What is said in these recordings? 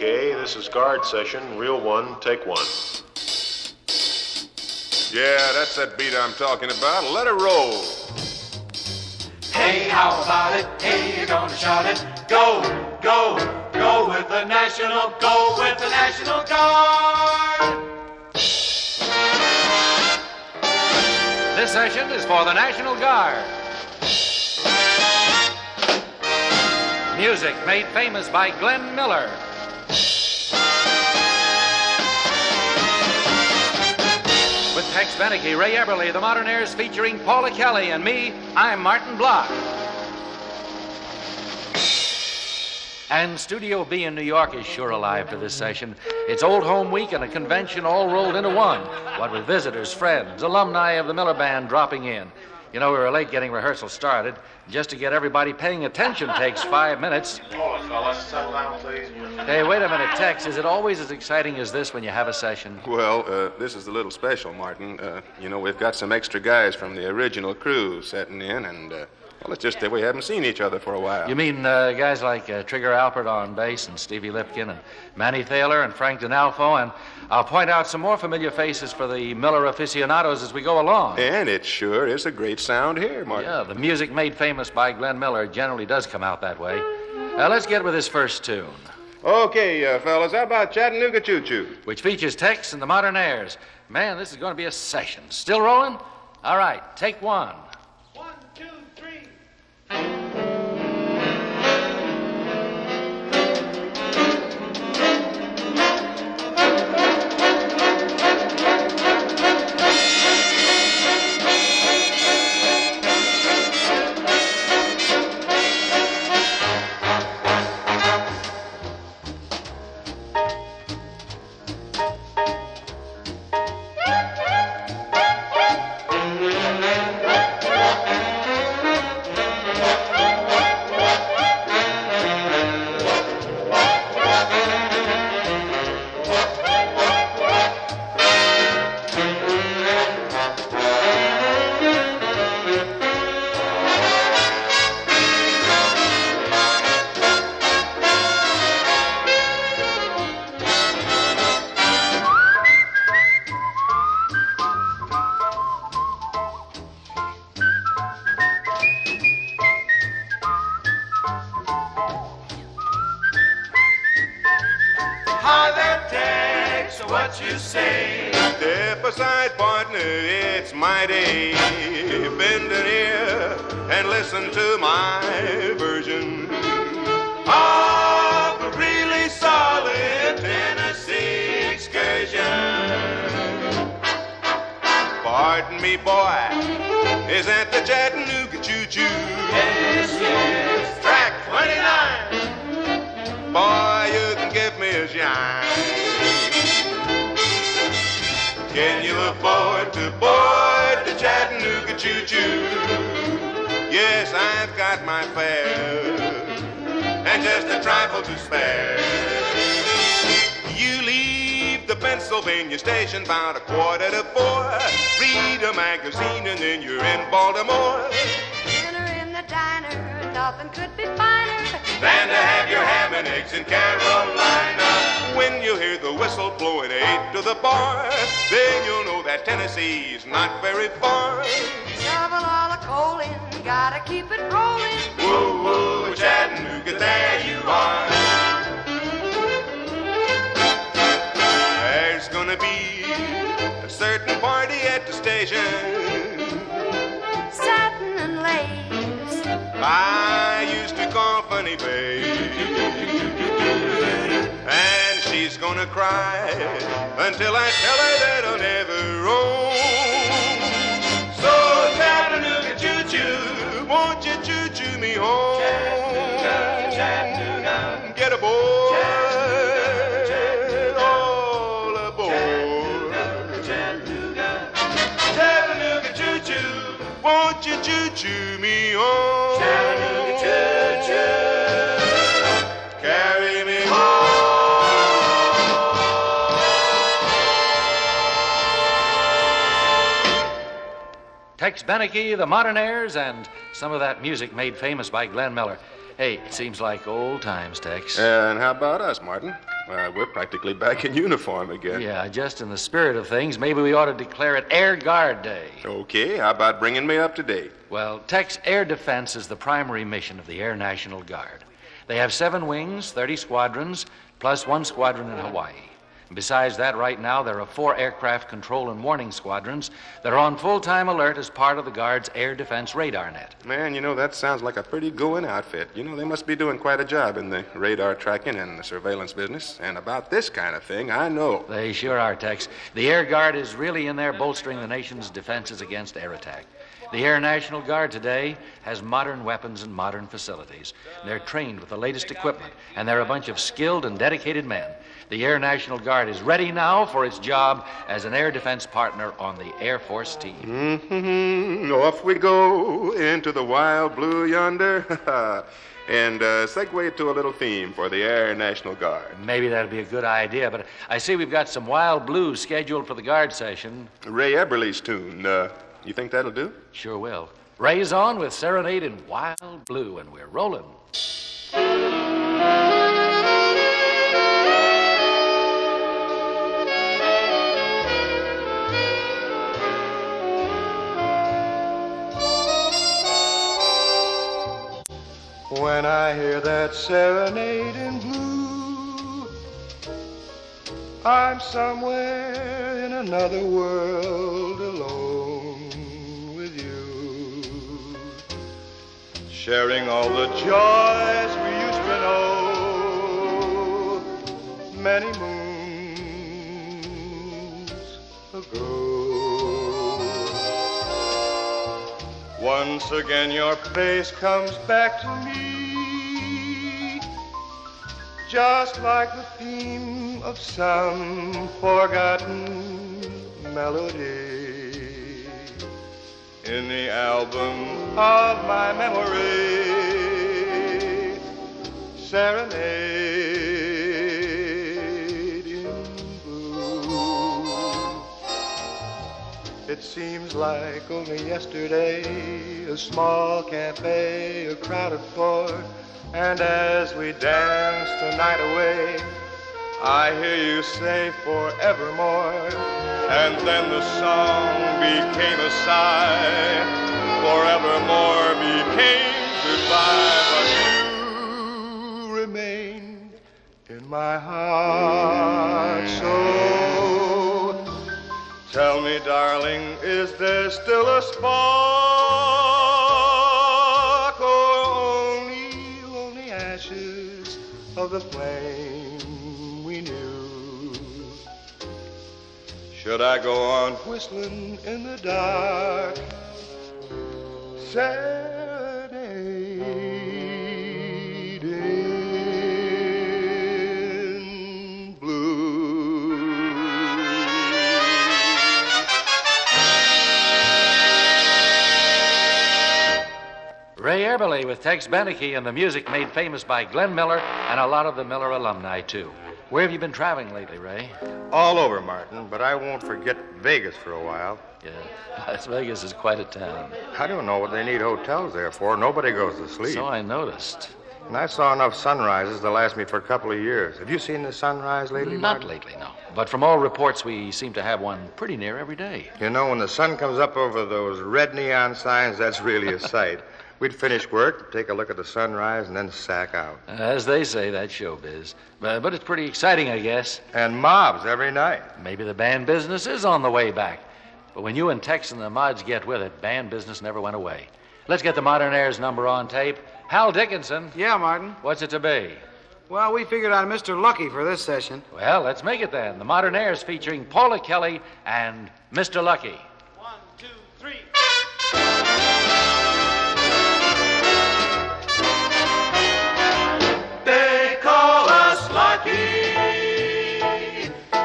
Beneke. This is guard session, reel 1, take 1. Yeah, that's that beat I'm talking about. Let it roll. Hey, how about it? Hey, you're gonna shout it. Go, go, go with the National Guard. This session is for the National Guard. Music made famous by Glenn Miller. With Tex Beneke, Ray Eberly, the Modernaires featuring Paula Kelly, and me, I'm Martin Block. And Studio B in New York is sure alive for this session. It's Old Home Week and a convention all rolled into one. What with visitors, friends, alumni of the Miller Band dropping in. You know, we were late getting rehearsal started. Just to get everybody paying attention takes 5 minutes. Hold it, fellas. Settle down, please. Hey, wait a minute, Tex. Is it always as exciting as this when you have a session? Well, this is a little special, Martin. You know, we've got some extra guys from the original crew setting in, and, well, it's just that we haven't seen each other for a while. You mean guys like Trigger Alpert on bass and Stevie Lipkin and Manny Thaler and Frank DeNalfo, and I'll point out some more familiar faces for the Miller aficionados as we go along. And it sure is a great sound here, Martin. Yeah, the music made famous by Glenn Miller generally does come out that way. Let's get with this first tune. Okay, fellas, how about Chattanooga Choo Choo? Which features Tex and the Modernaires. Man, this is going to be a session. Still rolling? All right, take 1. 1, 2, 3. What you say? Step aside, partner, it's my day. Bend an ear and listen to my version of a really solid Tennessee excursion. Pardon me, boy, is that the Chattanooga Choo Choo? Yes, yes. Track 29. Boy, you can give me a shine. Can you afford to board the Chattanooga Choo Choo? Yes, I've got my fare and just a trifle to spare. You leave the Pennsylvania station about 3:45. Read a magazine and then you're in Baltimore. Dinner in the diner, nothing could be finer Than to have your ham and eggs in Carolina. When you hear the whistle blowing 8 to the bar, then you'll know that Tennessee's not very far. Shovel all the coal in, gotta keep it rolling. Woo, woo, Chattanooga, there you are. There's gonna be a certain party at the station. Satin and lace, I used to call Funny Babe. And she's gonna cry until I tell her that I'll never roam. So Chattanooga choo-choo, won't you choo-choo me home? Chattanooga, Chattanooga. Get aboard, Chattanooga, all aboard. Chattanooga, Chattanooga choo-choo, won't you choo-choo me home? Chattanooga, choo-choo. Carry me home. Tex Beneke, the Modernaires, and some of that music made famous by Glenn Miller. Hey, it seems like old times, Tex. And how about us, Martin? We're practically back in uniform again. Yeah, just in the spirit of things, maybe we ought to declare it Air Guard Day. Okay, how about bringing me up to date? Well, Tex, air defense is the primary mission of the Air National Guard. They have 7 wings, 30 squadrons, plus 1 squadron in Hawaii. Besides that, right now, there are 4 aircraft control and warning squadrons that are on full-time alert as part of the Guard's air defense radar net. Man, that sounds like a pretty going outfit. They must be doing quite a job in the radar tracking and the surveillance business. And about this kind of thing, I know. They sure are, Tex. The Air Guard is really in there bolstering the nation's defenses against air attack. The Air National Guard today has modern weapons and modern facilities. They're trained with the latest equipment, and they're a bunch of skilled and dedicated men. The Air National Guard is ready now for its job as an air defense partner on the Air Force team. Mm-hmm. Off we go into the wild blue yonder. And segue to a little theme for the Air National Guard. Maybe that'd be a good idea, but I see we've got some wild blues scheduled for the Guard session. Ray Eberly's tune. You think that'll do? Sure will. Ray's on with Serenade in Wild Blue, and we're rolling. When I hear that serenade in blue, I'm somewhere in another world alone with you, sharing all the joys we used to know many moons ago. Once again your face comes back to me, just like the theme of some forgotten melody in the album of my memory. Serenade in blue. It seems like only yesterday, a small cafe, a crowded floor, and as we dance the night away, I hear you say forevermore, and then the song became a sigh, forevermore became goodbye, but you remain in my heart. So tell me, darling, is there still a spark, or only ashes of the flame we knew? Should I go on whistling in the dark, serenade in blue? Ray Eberly with Tex Beneke, and the music made famous by Glenn Miller and a lot of the Miller alumni, too. Where have you been traveling lately, Ray? All over, Martin, but I won't forget Vegas for a while. Yeah, Las Vegas is quite a town. I don't know what they need hotels there for. Nobody goes to sleep. So I noticed. And I saw enough sunrises to last me for a couple of years. Have you seen the sunrise lately, Not Martin? lately, no. But from all reports, we seem to have one pretty near every day. When the sun comes up over those red neon signs, that's really a sight. We'd finish work, take a look at the sunrise, and then sack out. As they say, that's showbiz. But it's pretty exciting, I guess. And mobs every night. Maybe the band business is on the way back. But when you and Tex and the mods get with it, band business never went away. Let's get the Modernaires number on tape. Hal Dickinson. Yeah, Martin. What's it to be? Well, we figured on Mr. Lucky for this session. Well, let's make it then. The Modernaires featuring Paula Kelly and Mr. Lucky. 1, 2, 3. They call us lucky,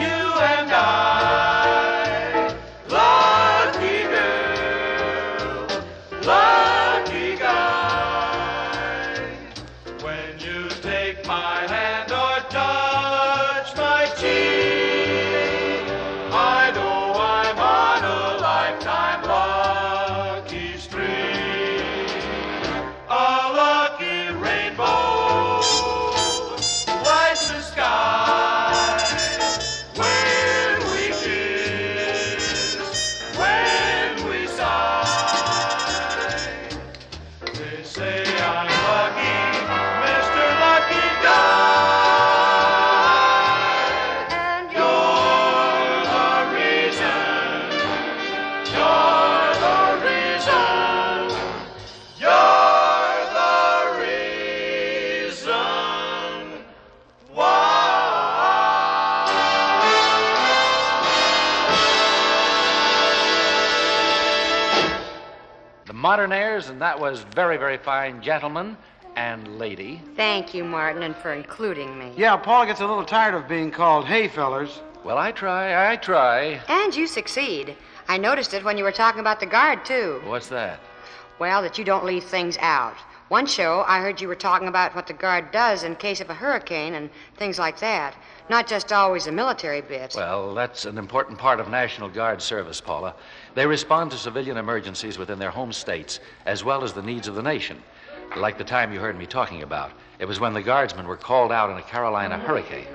you and I. Lucky girl, lucky guy. When you take my hand or touch my cheek, I know I'm on a Modernaires, and that was very, very fine, gentlemen and lady. Thank you, Martin, and for including me. Yeah, Paula gets a little tired of being called hey fellers. Well, I try. And you succeed. I noticed it when you were talking about the guard, too. What's that? Well, that you don't leave things out. One show, I heard you were talking about what the guard does in case of a hurricane and things like that. Not just always a military bit. Well, that's an important part of National Guard service, Paula. They respond to civilian emergencies within their home states, as well as the needs of the nation. Like the time you heard me talking about. It was when the Guardsmen were called out in a Carolina hurricane.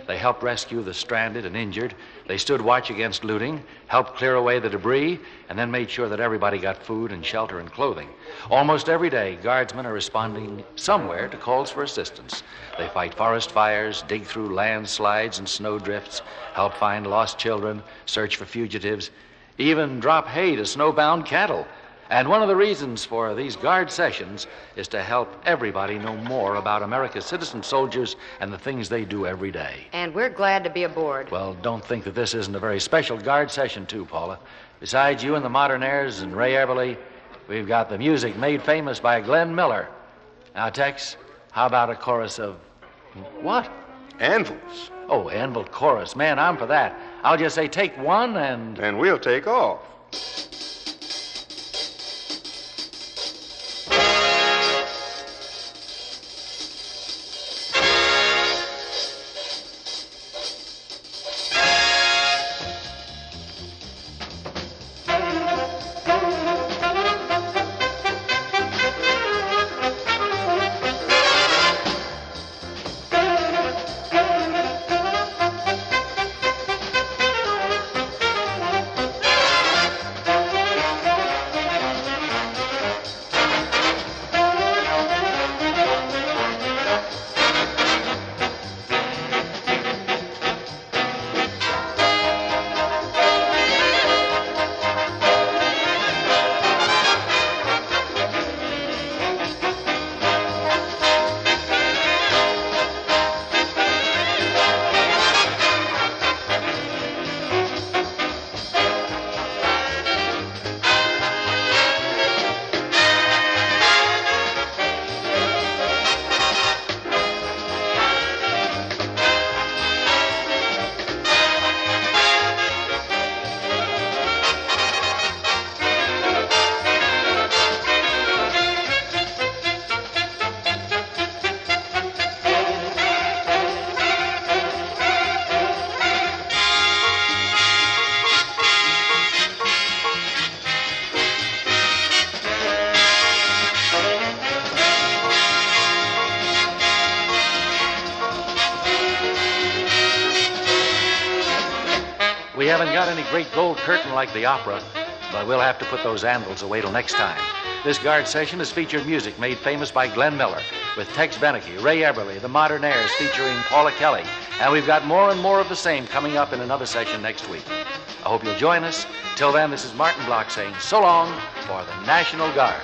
They helped rescue the stranded and injured. They stood watch against looting, helped clear away the debris, and then made sure that everybody got food and shelter and clothing. Almost every day, Guardsmen are responding somewhere to calls for assistance. They fight forest fires, dig through landslides and snowdrifts, help find lost children, search for fugitives, even drop hay to snowbound cattle. And one of the reasons for these Guard sessions is to help everybody know more about America's citizen soldiers and the things they do every day. And we're glad to be aboard. Well, don't think that this isn't a very special Guard session, too, Paula. Besides you and the Modernaires and Ray Everly, we've got the music made famous by Glenn Miller. Now, Tex, how about a chorus of... what? Anvils. Oh, anvil chorus. Man, I'm for that. I'll just say take one and... And we'll take off. We haven't got any great gold curtain like the opera, but we'll have to put those anvils away till next time. This Guard session has featured music made famous by Glenn Miller, with Tex Beneke, Ray Everly, the Modernaires featuring Paula Kelly, and we've got more and more of the same coming up in another session next week. I hope you'll join us. Till then, this is Martin Block saying so long for the National Guard.